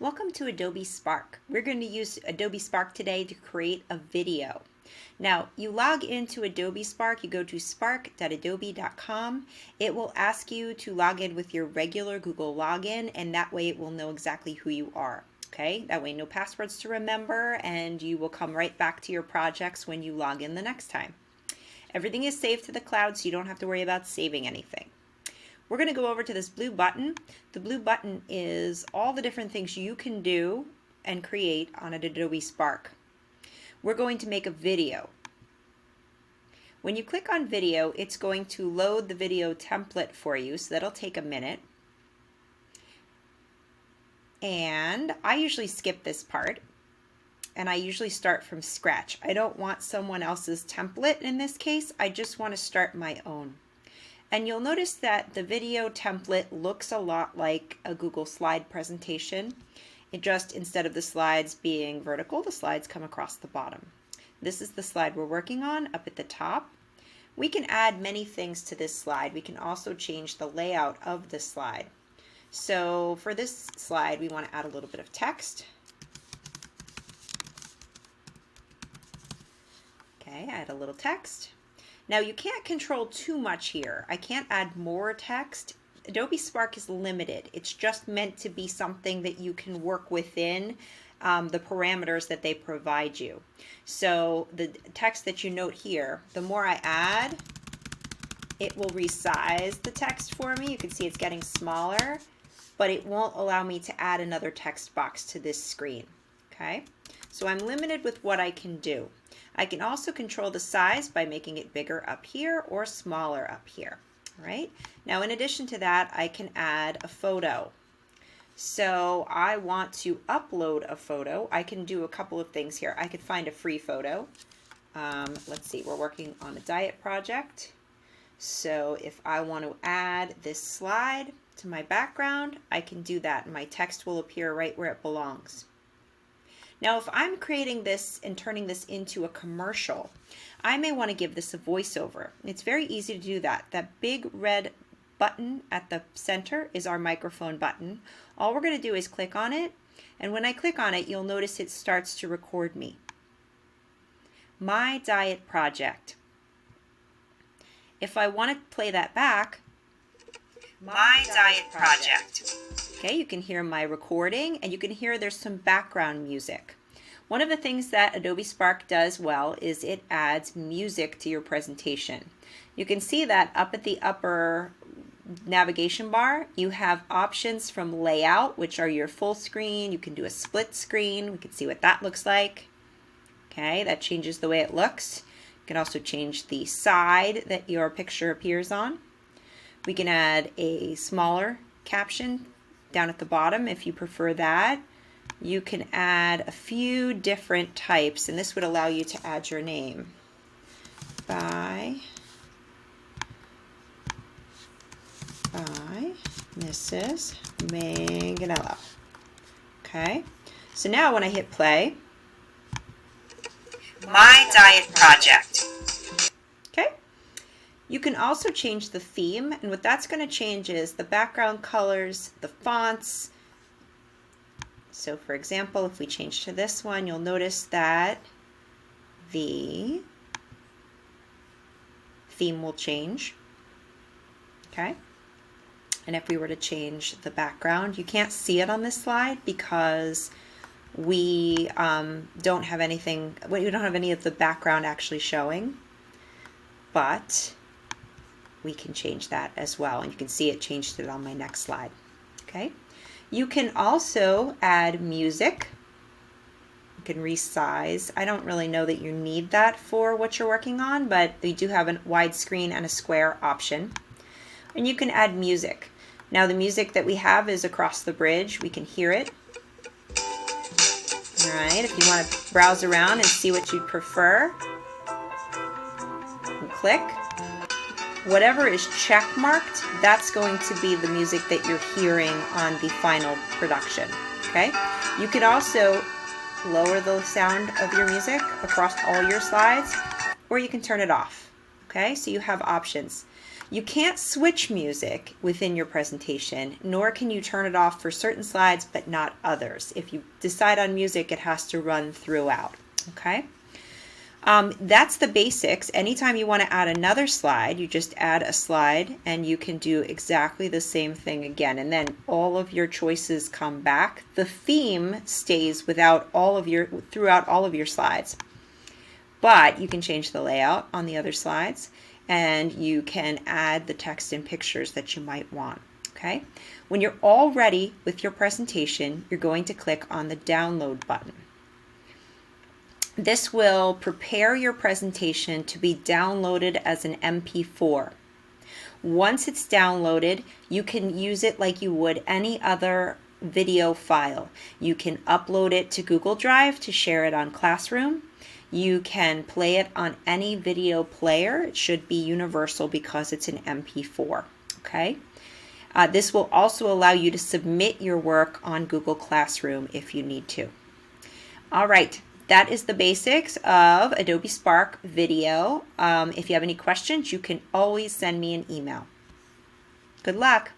Welcome to Adobe Spark. We're going to use Adobe Spark today to create a video. Now, you log into Adobe Spark, you go to spark.adobe.com. It will ask you to log in with your regular Google login, and that way it will know exactly who you are. Okay, that way no passwords to remember, and you will come right back to your projects when you log in the next time. Everything is saved to the cloud, so you don't have to worry about saving anything. We're going to go over to this blue button. The blue button is all the different things you can do and create on an Adobe Spark. We're going to make a video. When you click on video, it's going to load the video template for you, so that'll take a minute. And I usually skip this part, and I usually start from scratch. I don't want someone else's template in this case. I just want to start my own. And you'll notice that the video template looks a lot like a Google slide presentation. It just, instead of the slides being vertical, the slides come across the bottom. This is the slide we're working on up at the top. We can add many things to this slide. We can also change the layout of the slide. So for this slide, we want to add a little bit of text. Okay, add a little text. Now you can't control too much here. I can't add more text. Adobe Spark is limited. It's just meant to be something that you can work within the parameters that they provide you. So the text that you note here, the more I add, it will resize the text for me. You can see it's getting smaller, but it won't allow me to add another text box to this screen. Okay, so I'm limited with what I can do. I can also control the size by making it bigger up here or smaller up here. All right, now in addition to that, I can add a photo. So I want to upload a photo. I can do a couple of things here. I could find a free photo. Let's see, we're working on a diet project. So if I want to add this slide to my background, I can do that, and my text will appear right where it belongs. Now, if I'm creating this and turning this into a commercial, I may want to give this a voiceover. It's very easy to do that. That big red button at the center is our microphone button. All we're going to do is click on it, and when I click on it, you'll notice it starts to record me. My diet project. If I want to play that back, my diet project. Okay, you can hear my recording, and you can hear there's some background music. One of the things that Adobe Spark does well is it adds music to your presentation. You can see that up at the upper navigation bar, you have options from layout, which are your full screen. You can do a split screen. We can see what that looks like. Okay, that changes the way it looks. You can also change the side that your picture appears on. We can add a smaller caption down at the bottom if you prefer that. You can add a few different types, and this would allow you to add your name. By Mrs. Manganello. Okay, so now when I hit play, my diet project. Okay. You can also change the theme, and what that's going to change is the background colors, the fonts. So for example, if we change to this one, you'll notice that the theme will change. Okay? And if we were to change the background, you can't see it on this slide because we don't have anything, we don't have any of the background actually showing, but we can change that as well, and you can see it changed it on my next slide. Okay, you can also add music. You can resize. I don't really know that you need that for what you're working on, but they do have a widescreen and a square option. And you can add music. Now the music that we have is Across the Bridge. We can hear it. All right, if you want to browse around and see what you'd prefer, you click. Whatever is check marked, that's going to be the music that you're hearing on the final production. Okay? You could also lower the sound of your music across all your slides, or you can turn it off. Okay? So you have options. You can't switch music within your presentation, nor can you turn it off for certain slides but not others. If you decide on music, it has to run throughout. Okay? That's the basics. Anytime you want to add another slide, you just add a slide and you can do exactly the same thing again. And then all of your choices come back. The theme stays throughout all of your slides. But you can change the layout on the other slides, and you can add the text and pictures that you might want. Okay? When you're all ready with your presentation, you're going to click on the download button. This will prepare your presentation to be downloaded as an MP4. Once it's downloaded, you can use it like you would any other video file. You can upload it to Google Drive to share it on Classroom. You can play it on any video player. It should be universal because it's an MP4. Okay? This will also allow you to submit your work on Google Classroom if you need to. All right. That is the basics of Adobe Spark Video. If you have any questions, you can always send me an email. Good luck.